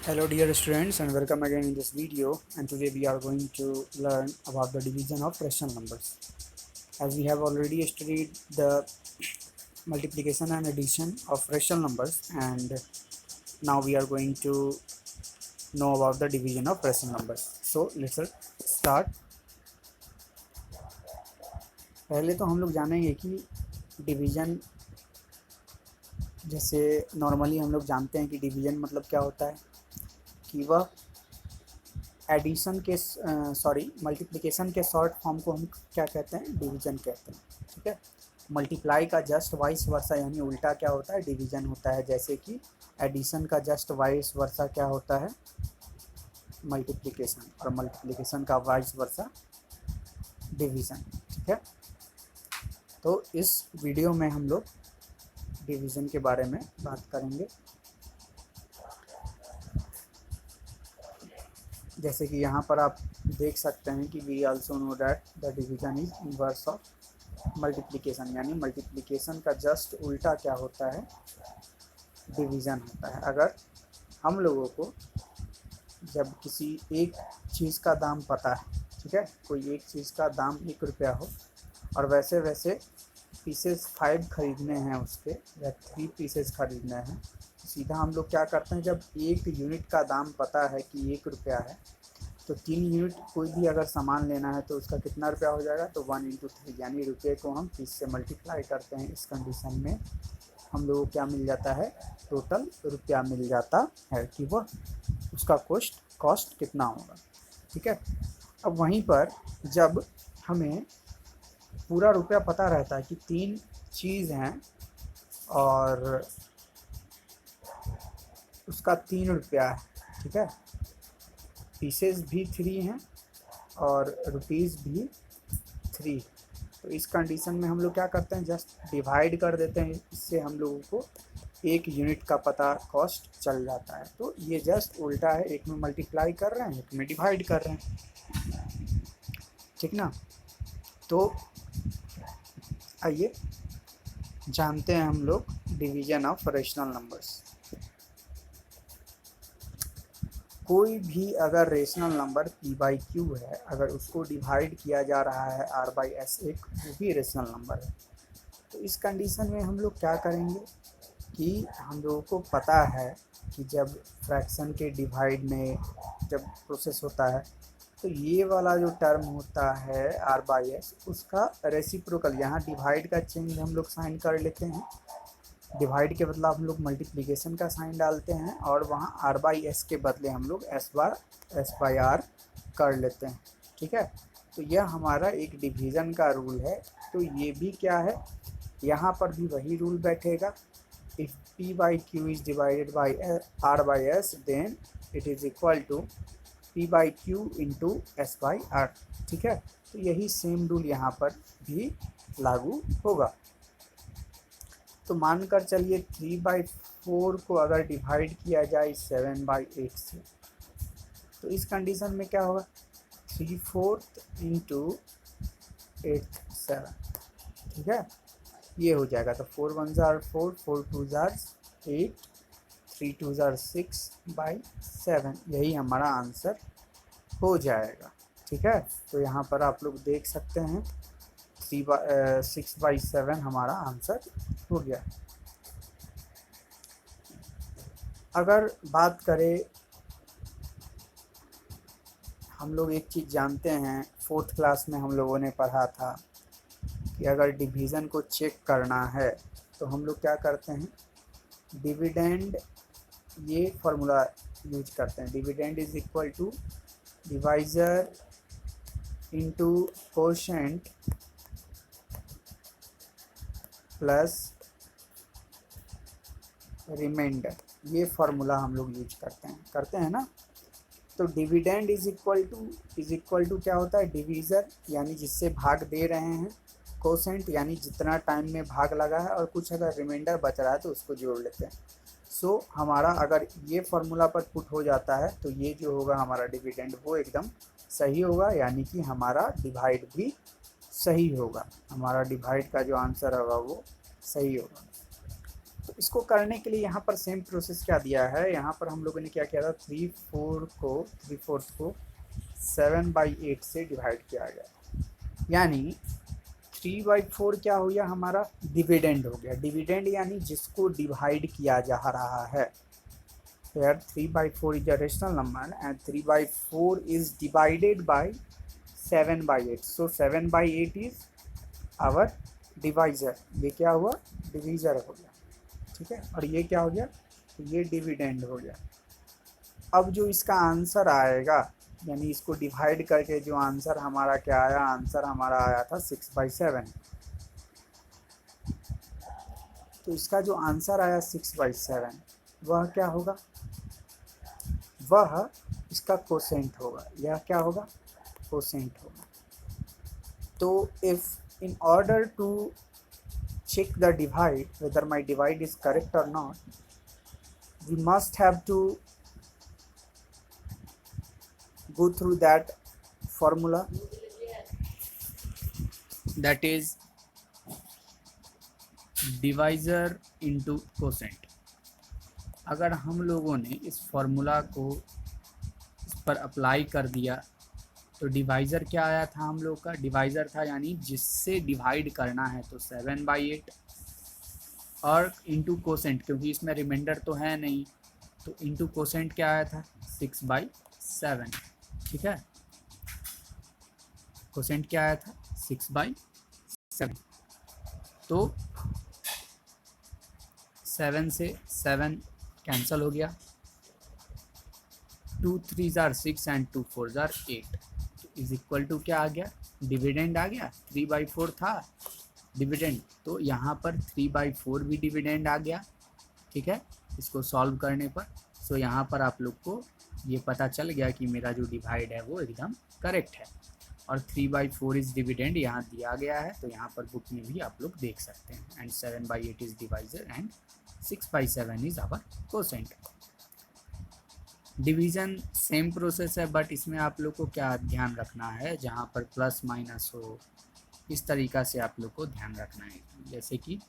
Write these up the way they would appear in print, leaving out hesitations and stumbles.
Hello dear students and welcome again in this video, and today we are going to learn about the division of rational numbers. As we have already studied the multiplication and addition of rational numbers, and now we are going to know about the division of rational numbers. So let's start. पहले तो हम लोग जानेंगे कि division, जैसे normally हम लोग जानते हैं कि डिवीज़न मतलब क्या होता है कि वह एडिशन के मल्टीप्लिकेशन के शॉर्ट फॉर्म को हम क्या कहते हैं, डिवीज़न कहते हैं। ठीक है, मल्टीप्लाई का जस्ट वाइस वर्सा यानी उल्टा क्या होता है, डिवीज़न होता है। जैसे कि एडिशन का जस्ट वाइस वर्सा क्या होता है, मल्टीप्लिकेशन, और मल्टीप्लिकेशन का वाइस वर्सा डिवीज़न। ठीक है, तो इस वीडियो में हम लोग डिवीज़न के बारे में बात करेंगे। जैसे कि यहाँ पर आप देख सकते हैं कि we also know that the division is inverse of multiplication, यानी मल्टीप्लिकेशन का जस्ट उल्टा क्या होता है, डिवीज़न होता है। अगर हम लोगों को जब किसी एक चीज़ का दाम पता है, ठीक है, कोई एक चीज़ का दाम 1 रुपया हो और वैसे वैसे पीसेस 5 खरीदने हैं उसके, या 3 पीसेस खरीदने हैं, सीधा हम लोग क्या करते हैं, जब एक यूनिट का दाम पता है कि 1 रुपया है तो 3 यूनिट कोई भी अगर सामान लेना है तो उसका कितना रुपया हो जाएगा, तो 1 × 3, यानी रुपये को हम 30 से मल्टीप्लाई करते हैं। इस कंडीशन में हम लोगों को क्या मिल जाता है, टोटल रुपया मिल जाता है कि वह उसका कॉस्ट कितना होगा। ठीक है, अब वहीं पर जब हमें पूरा रुपया पता रहता है कि 3 चीज़ हैं और उसका 3 रुपया है, ठीक है, पीसेस भी 3 हैं और रुपीज़ भी 3, तो इस कंडीशन में हम लोग क्या करते हैं, जस्ट डिवाइड कर देते हैं। इससे हम लोगों को 1 यूनिट का पता कॉस्ट चल जाता है। तो ये जस्ट उल्टा है, एक में मल्टीप्लाई कर रहे हैं, एक में डिवाइड कर रहे हैं। ठीक ना, तो आइए जानते हैं हम लोग डिवीज़न ऑफ रेशनल नंबर्स। कोई भी अगर रेशनल नंबर p/q है, अगर उसको डिवाइड किया जा रहा है r/s, एक वो भी रेशनल नंबर है, तो इस कंडीशन में हम लोग क्या करेंगे कि हम लोगों को पता है कि जब फ्रैक्शन के डिवाइड में जब प्रोसेस होता है तो ये वाला जो टर्म होता है r/s, उसका रेसिप्रोकल, यहाँ डिवाइड का चेंज हम लोग साइन कर लेते हैं, डिवाइड के बदला हम लोग मल्टीप्लिकेशन का साइन डालते हैं, और वहाँ r/s के बदले हम लोग s/r कर लेते हैं। ठीक है, तो यह हमारा एक डिवीज़न का रूल है। तो ये भी क्या है, यहाँ पर भी वही रूल बैठेगा, if p/q is divided by r/s then it is equal to p/q into s/r। ठीक है, तो यही सेम रूल यहाँ पर भी लागू होगा। तो मानकर चलिए 3/4 को अगर डिवाइड किया जाए 7/8 से, तो इस कंडीशन में क्या होगा, 3/4 इंटू 8 7। ठीक है, ये हो जाएगा, तो 4 1 जार 4, 4 2 जार 8, 3 2 जार 6/7, यही हमारा आंसर हो जाएगा। ठीक है, तो यहाँ पर आप लोग देख सकते हैं 6/7 हमारा आंसर हो गया। अगर बात करें, हम लोग एक चीज़ जानते हैं, 4th क्लास में हम लोगों ने पढ़ा था कि अगर डिवीज़न को चेक करना है तो हम लोग क्या करते हैं, डिविडेंड, ये फार्मूला यूज करते हैं, dividend is equal to divisor into quotient plus remainder, ये फार्मूला हम लोग यूज करते हैं ना। तो डिविडेंड इज इक्वल टू क्या होता है, डिवीज़र यानी जिससे भाग दे रहे हैं, कोसेंट यानी जितना टाइम में भाग लगा है, और कुछ अगर रिमाइंडर बच रहा है तो उसको जोड़ लेते हैं। सो हमारा अगर ये फार्मूला पर पुट हो जाता है तो ये जो होगा हमारा डिविडेंड वो एकदम सही होगा, यानी कि हमारा डिवाइड भी सही होगा, हमारा डिवाइड का जो आंसर होगा वो सही होगा। तो इसको करने के लिए यहाँ पर सेम प्रोसेस क्या दिया है, यहाँ पर हम लोगों ने क्या किया था, 3/4 को 7/8 से डिवाइड किया गया, यानी 3/4 क्या हो गया हमारा, डिविडेंड हो गया। डिविडेंड यानी जिसको डिवाइड किया जा रहा है। Here 3/4 is a rational number and 3/4 is divided by 7/8. So 7/8 is our divisor. ये क्या हुआ, डिवीज़र हो गया, ठीक है। और ये क्या हो गया, तो ये डिविडेंड हो गया। अब जो इसका आंसर आएगा, यानी इसको डिवाइड करके जो आंसर हमारा क्या आया, आंसर हमारा आया था 6/7। तो इसका जो आंसर आया 6/7 वह क्या होगा, वह इसका कोसेंट होगा। यह क्या होगा, कोसेंट होगा। तो if in order to check the divide, whether my divide is correct or not, we must have to go through that formula, that is divisor into quotient। अगर हम लोगों ने इस फॉर्मूला को इस पर अप्लाई कर दिया तो डिवाइज़र क्या आया था हम लोग का, डिवाइज़र था यानी जिससे डिवाइड करना है, तो 7/8 और इंटू कोसेंट, क्योंकि इसमें रिमाइंडर तो है नहीं, तो इंटू कोसेंट क्या आया था 6/7, ठीक है। कोसेंट क्या आया था 6/7, तो 7 से 7 कैंसिल हो गया, 2 3s are 6 and 2 4s are 8, is equal to क्या आ गया, डिविडेंड आ गया। 3/4 था डिविडेंड, तो यहाँ पर 3/4 भी डिविडेंड आ गया, ठीक है, इसको सॉल्व करने पर। सो यहाँ पर आप लोग को ये पता चल गया कि मेरा जो डिवाइड है वो एकदम करेक्ट है, और 3/4 इज डिविडेंड यहाँ दिया गया है, तो यहाँ पर बुक में भी आप लोग देख सकते हैं। And 7/8 is divisor and 6/7 is our quotient. Division same process है, बट इसमें आप लोग को क्या ध्यान रखना है, जहाँ पर प्लस माइनस हो इस तरीक़ा से आप लोग को ध्यान रखना है। जैसे कि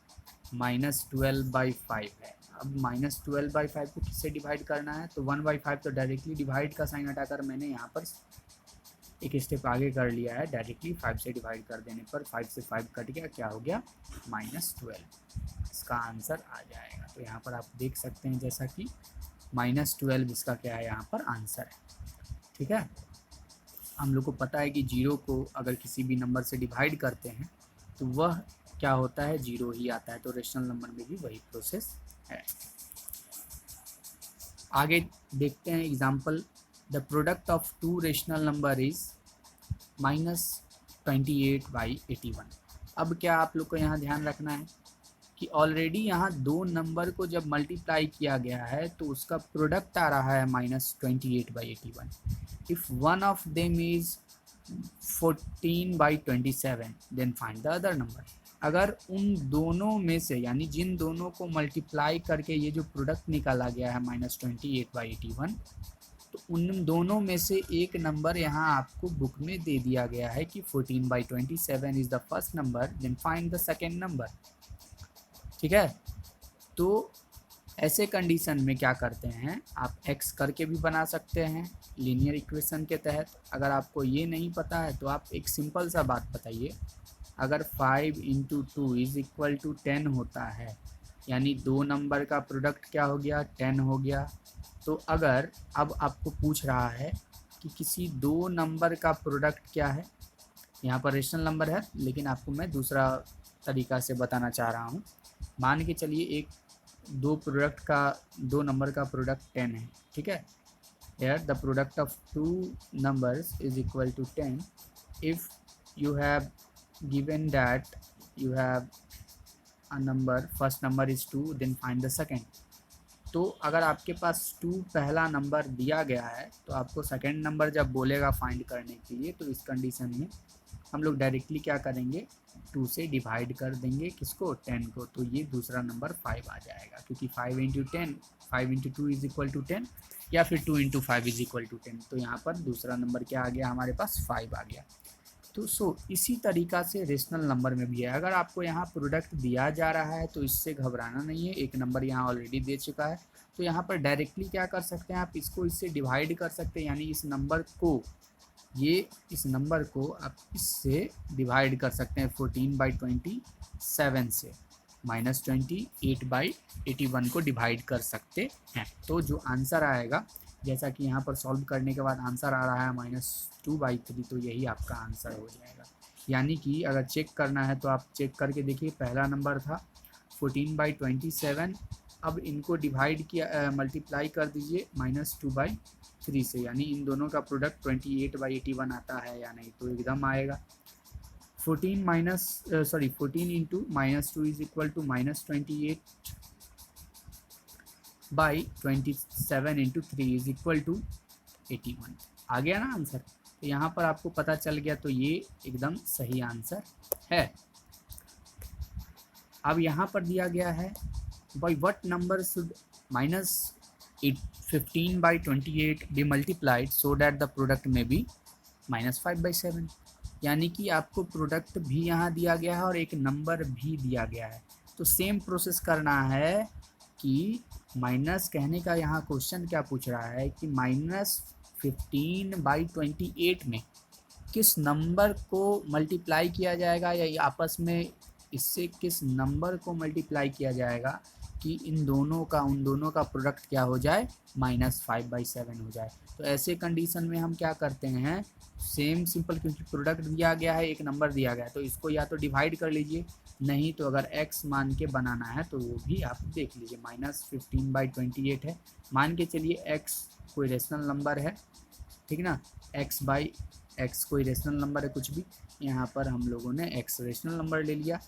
-12/5 है, अब -12/5 को किससे डिवाइड करना है, तो 1/5, तो डायरेक्टली डिवाइड का साइन हटाकर मैंने यहाँ पर एक स्टेप आगे कर लिया है, डायरेक्टली 5 से डिवाइड कर देने पर 5 से 5 कट गया, क्या हो गया -12, इसका आंसर आ जाएगा। तो यहाँ पर आप देख सकते हैं जैसा कि -12 इसका क्या है, यहाँ पर आंसर है, ठीक है। हम लोग को पता है कि 0 को अगर किसी भी नंबर से डिवाइड करते हैं तो वह क्या होता है, 0 ही आता है, तो रेशनल नंबर में भी वही प्रोसेस है। आगे देखते हैं example. The product of 2 rational number is -28/81। अब क्या आप लोग को यहाँ ध्यान रखना है कि ऑलरेडी यहाँ 2 नंबर को जब मल्टीप्लाई किया गया है तो उसका प्रोडक्ट आ रहा है -28/81। If one of them is 14/27 then find the other number. अगर उन दोनों में से, यानी जिन दोनों को मल्टीप्लाई करके ये जो प्रोडक्ट निकाला गया है -28/81, तो उन दोनों में से एक नंबर यहाँ आपको बुक में दे दिया गया है कि 14/27 is the first number, then find the second number, ठीक है। तो ऐसे कंडीशन में क्या करते हैं, आप x करके भी बना सकते हैं लीनियर इक्वेशन के तहत। अगर आपको ये नहीं पता है तो आप एक सिंपल सा बात बताइए, अगर 5 × 2 इज़ इक्वल टू 10 होता है, यानी 2 नंबर का प्रोडक्ट क्या हो गया, 10 हो गया। तो अगर अब आपको पूछ रहा है कि किसी 2 नंबर का प्रोडक्ट क्या है, यहाँ पर रेशनल नंबर है लेकिन आपको मैं दूसरा तरीका से बताना चाह रहा हूँ। मान के चलिए 2 नंबर का प्रोडक्ट 10 है, ठीक है। Here the product of 2 numbers is equal to 10 if you have given that you have a number, first number is 2, then find the second। तो अगर आपके पास 2 पहला नंबर दिया गया है तो आपको सेकेंड नंबर जब बोलेगा फाइंड करने के लिए, तो इस कंडीशन में हम लोग डायरेक्टली क्या करेंगे, 2 से डिवाइड कर देंगे किसको, 10 को, तो ये दूसरा नंबर 5 आ जाएगा, क्योंकि 5 × 10, 5 × 2 इज इक्वल टू 10, या फिर 2 × 5 इज इक्वल टू 10। तो यहाँ पर दूसरा नंबर क्या आ गया हमारे पास, 5 आ गया। तो इसी तरीका से रेशनल नंबर में भी है। अगर आपको यहाँ प्रोडक्ट दिया जा रहा है तो इससे घबराना नहीं है, एक नंबर यहाँ ऑलरेडी दे चुका है। तो यहाँ पर डायरेक्टली क्या कर सकते हैं आप, इसको इससे डिवाइड कर सकते हैं, यानी इस नंबर को इस नंबर को आप इससे डिवाइड कर सकते हैं 14/27 से, -28/81 को डिवाइड कर सकते हैं। तो जो आंसर आएगा, जैसा कि यहाँ पर सॉल्व करने के बाद आंसर आ रहा है -2/3, तो यही आपका आंसर हो जाएगा। यानी कि अगर चेक करना है तो आप चेक करके देखिए, पहला नंबर था 14/27, अब इनको डिवाइड किया, मल्टीप्लाई कर दीजिए -2/3 से, यानी इन दोनों का प्रोडक्ट 28/81 आता है या नहीं, तो एकदम आएगा। 14 into -2 is equal to -28/27 into 3 is equal to 81। आ गया ना आंसर? तो यहाँ पर आपको पता चल गया, तो ये एकदम सही आंसर है। अब यहाँ पर दिया गया है, by what number should -15/28 be multiplied so that the product may be -5/7। यानी कि आपको प्रोडक्ट भी यहाँ दिया गया है और एक नंबर भी दिया गया है। तो सेम प्रोसेस करना है कि माइनस, कहने का यहाँ क्वेश्चन क्या पूछ रहा है कि -15/28 में किस नंबर को मल्टीप्लाई किया जाएगा, या आपस में इससे किस नंबर को मल्टीप्लाई किया जाएगा कि इन दोनों का उन दोनों का प्रोडक्ट क्या हो जाए, -5/7 हो जाए। तो ऐसे कंडीशन में हम क्या करते हैं, सेम सिंपल, क्योंकि प्रोडक्ट दिया गया है, एक नंबर दिया गया है, तो इसको या तो डिवाइड कर लीजिए, नहीं तो अगर x मान के बनाना है तो वो भी आप देख लीजिए। -15/28 है, मान के चलिए x कोई रेशनल नंबर है, ठीक ना, x कोई रेशनल नंबर है कुछ भी, यहाँ पर हम लोगों ने x रेशनल नंबर ले लिया।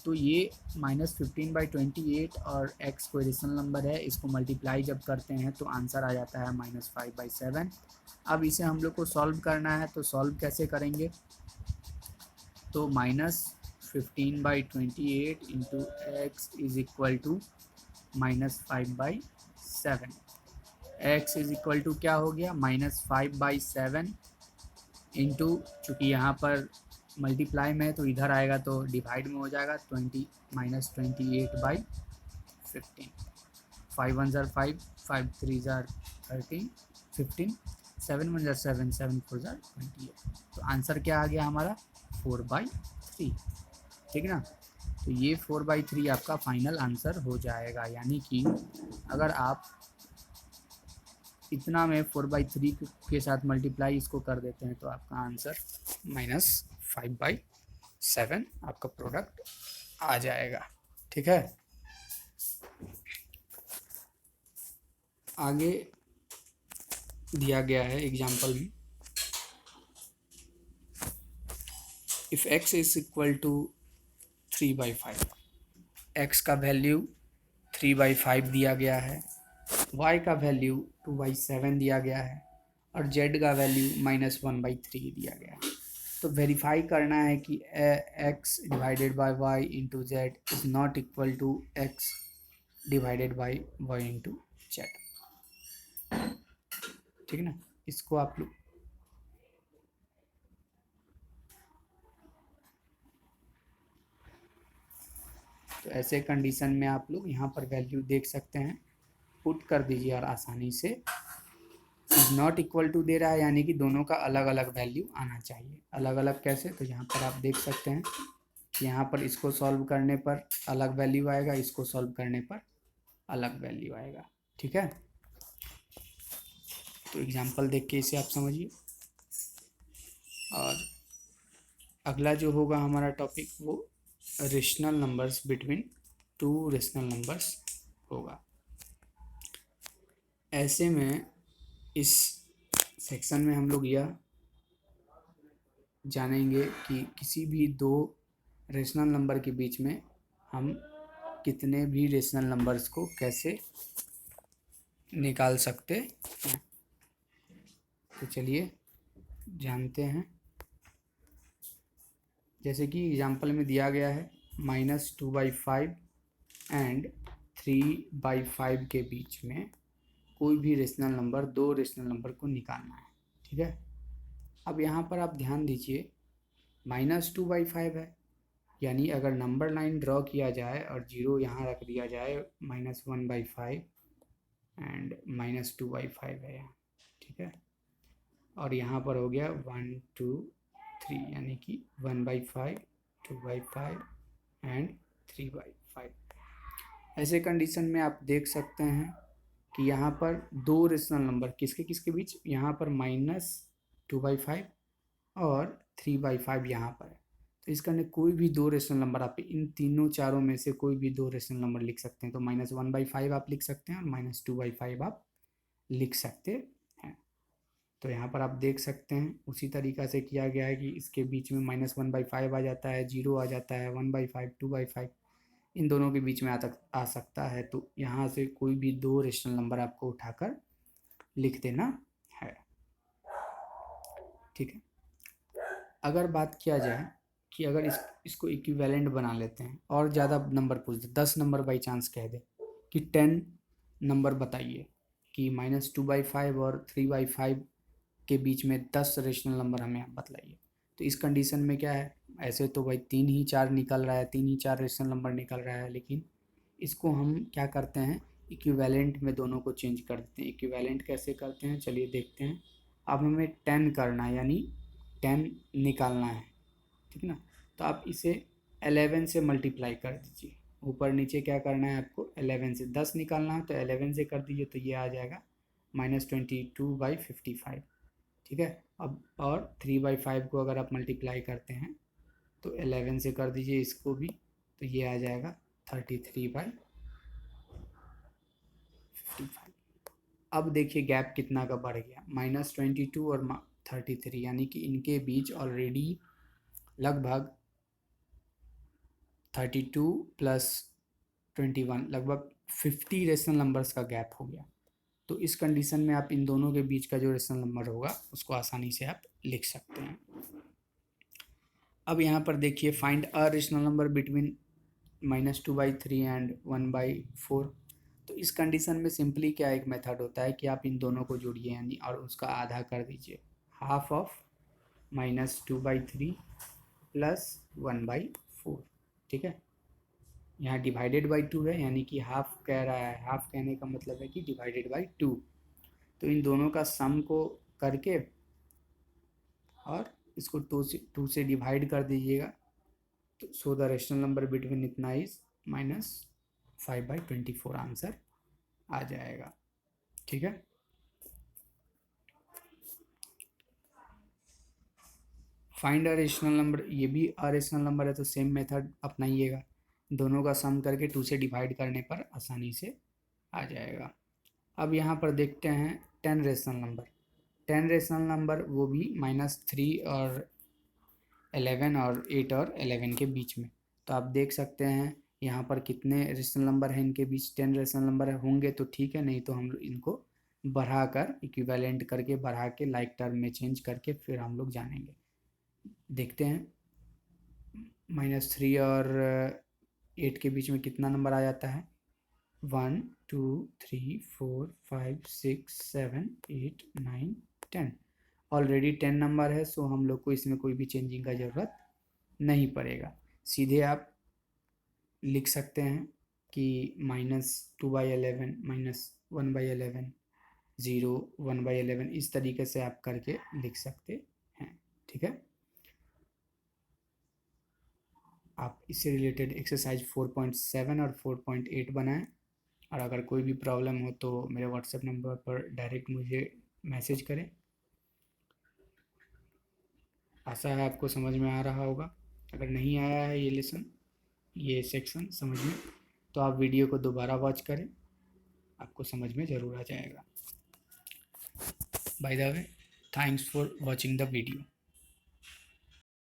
तो ये -15/28 और x कोई रेशनल नंबर है, इसको मल्टीप्लाई जब करते हैं तो आंसर आ जाता है -5/7। अब इसे हम लोग को सॉल्व करना है, तो सॉल्व कैसे करेंगे, तो -15/28 into x is equal to -5/7। x is equal to क्या हो गया, -5/7 इंटू, चूँकि यहाँ पर मल्टीप्लाई में है तो इधर आएगा तो डिवाइड में हो जाएगा, -28/15। 5 1 ज़ार 5, 5 3 ज़ार 13, 15, 7 1 ज़ार 7, 7 4 ज़ार 28। तो आंसर क्या आ गया हमारा, 4/3, ठीक ना। तो ये 4/3 आपका फाइनल आंसर हो जाएगा। यानी कि अगर आप इतना में 4/3 के साथ मल्टीप्लाई इसको कर देते हैं तो आपका आंसर -5/7 आपका प्रोडक्ट आ जाएगा, ठीक है। आगे दिया गया है एग्जाम्पल में, if x is equal to 3/5, x का वैल्यू 3/5 दिया गया है, y का वैल्यू 2/7 दिया गया है और z का वैल्यू -1/3 दिया गया है। तो वेरीफाई करना है कि x divided by y into z is not equal to x divided by y into z, ठीक है ना। इसको आप लोग तो ऐसे कंडीशन में आप लोग यहाँ पर वैल्यू देख सकते हैं, पुट कर दीजिए और आसानी से। इज नॉट इक्वल टू दे रहा है, यानी कि दोनों का अलग अलग वैल्यू आना चाहिए। अलग अलग कैसे, तो यहाँ पर आप देख सकते हैं कि यहाँ पर इसको सॉल्व करने पर अलग वैल्यू आएगा, इसको सॉल्व करने पर अलग वैल्यू आएगा, ठीक है। तो एग्जाम्पल देख के इसे आप समझिए। और अगला जो होगा हमारा टॉपिक, वो rational numbers between two rational numbers होगा। ऐसे में इस सेक्शन में हम लोग यह जानेंगे कि किसी भी दो रेशनल नंबर के बीच में हम कितने भी रेशनल नंबर्स को कैसे निकाल सकते हैं। तो चलिए जानते हैं। जैसे कि एग्जाम्पल में दिया गया है, -2/5 एंड 3/5 के बीच में कोई भी रेशनल नंबर, दो रेशनल नंबर को निकालना है, ठीक है। अब यहाँ पर आप ध्यान दीजिए -2/5 है, यानी अगर नंबर लाइन ड्रॉ किया जाए और 0 यहाँ रख दिया जाए, -1/5 एंड -2/5 है यहाँ, ठीक है। और यहाँ पर हो गया 1 2 3, यानी कि 1/5, 2/5 एंड 3/5। ऐसे कंडीशन में आप देख सकते हैं कि यहाँ पर दो रेशनल नंबर किसके किसके बीच, यहाँ पर -2/5 और 3/5 यहाँ पर है। तो इसका कोई भी दो रेशनल नंबर, आप इन तीनों चारों में से कोई भी दो रेशनल नंबर लिख सकते हैं। तो -1/5 आप लिख सकते हैं और -2/5 आप लिख सकते हैं। तो यहाँ पर आप देख सकते हैं उसी तरीक़ा से किया गया है कि इसके बीच में -1/5 आ जाता है, 0 आ जाता है, 1/5, 2/5 इन दोनों के बीच में आ सकता है। तो यहाँ से कोई भी दो रेशनल नंबर आपको उठाकर लिख देना है, ठीक है। अगर बात किया जाए कि अगर इसको इक्विवेलेंट बना लेते हैं और ज़्यादा नंबर पूछ दे, 10 नंबर बाई चांस कह दे कि 10 नंबर बताइए कि -2/5 और 3/5 के बीच में 10 रेशनल नंबर हमें आप बतलाइए। तो इस कंडीशन में क्या है, ऐसे तो भाई 3 ही 4 निकल रहा है, 3 ही 4 रेशनल नंबर निकल रहा है, लेकिन इसको हम क्या करते हैं, इक्विवेलेंट में दोनों को चेंज कर देते हैं। इक्विवेलेंट कैसे करते हैं चलिए देखते हैं। अब हमें 10 करना है, यानी 10 निकालना है, ठीक है ना। तो आप इसे 11 से मल्टीप्लाई कर दीजिए, ऊपर नीचे क्या करना है आपको, 11 से 10 निकालना है तो 11 से कर दीजिए, तो ये आ जाएगा -22/55, ठीक है। अब और 3/5 को अगर आप मल्टीप्लाई करते हैं तो 11 से कर दीजिए इसको भी, तो ये आ जाएगा 33/55। अब देखिए गैप कितना का बढ़ गया, -22 और 33, यानी कि इनके बीच ऑलरेडी लगभग 32 + 21 लगभग 50 रेशनल नंबर्स का गैप हो गया। तो इस कंडीशन में आप इन दोनों के बीच का जो रेशनल नंबर होगा उसको आसानी से आप लिख सकते हैं। अब यहाँ पर देखिए, find a rational number between -2/3 and 1/4। तो इस कंडीशन में सिंपली क्या एक मेथड होता है कि आप इन दोनों को जोड़िए, यानी और उसका आधा कर दीजिए, हाफ ऑफ -2/3 + 1/4, ठीक है। यहाँ डिवाइडेड बाई 2 है, यानी कि हाफ कह रहा है, हाफ कहने का मतलब है कि डिवाइडेड बाई 2। तो इन दोनों का सम को करके और इसको 2 से डिवाइड कर दीजिएगा, तो so the rational number between इतना इज -5/24 आंसर आ जाएगा, ठीक है। फाइंड अ रेशनल नंबर, ये भी अ रेशनल नंबर है तो सेम मेथड अपनाइएगा, दोनों का सम करके 2 से डिवाइड करने पर आसानी से आ जाएगा। अब यहाँ पर देखते हैं 10 रेशनल नंबर। 10 रेशनल नंबर वो भी -3 और 11 और 8 और 11 के बीच में। तो आप देख सकते हैं यहाँ पर कितने रेशनल नंबर हैं इनके बीच, 10 रेशनल नंबर होंगे तो ठीक है, नहीं तो हम इनको बढ़ाकर इक्विवेलेंट करके बढ़ा के लाइक टर्म में चेंज करके फिर हम लोग जानेंगे। देखते हैं -3 और 8 के बीच में कितना नंबर आ जाता है, 1 2 3 4 5 6 7 8 9 10। ऑलरेडी 10 नंबर है, सो हम लोग को इसमें कोई भी चेंजिंग का ज़रूरत नहीं पड़ेगा। सीधे आप लिख सकते हैं कि -2/11 -1/11 0 1/11 इस तरीके से आप करके लिख सकते हैं, ठीक है। आप इससे रिलेटेड एक्सरसाइज 4.7 और 4.8 बनाएं, और अगर कोई भी प्रॉब्लम हो तो मेरे व्हाट्सएप नंबर पर डायरेक्ट मुझे मैसेज करें। आशा है आपको समझ में आ रहा होगा। अगर नहीं आया है ये सेक्शन समझ में, तो आप वीडियो को दोबारा वॉच करें, आपको समझ में ज़रूर आ जाएगा। By the way, thanks for watching the video.